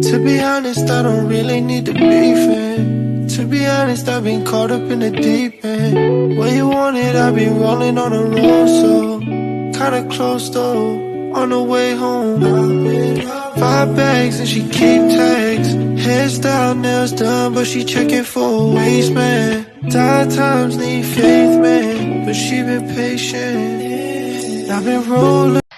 To be honest, I don't really need to be fan. To be honest, I've been caught up in the deep end. When you want it, I've been rolling on the road, so kinda close though, on the way home. 5 bags and she keep tags. Hairstyle, nails done, but she checking for a waist, man. Died times need faith, man, but she been patient. I've been rolling.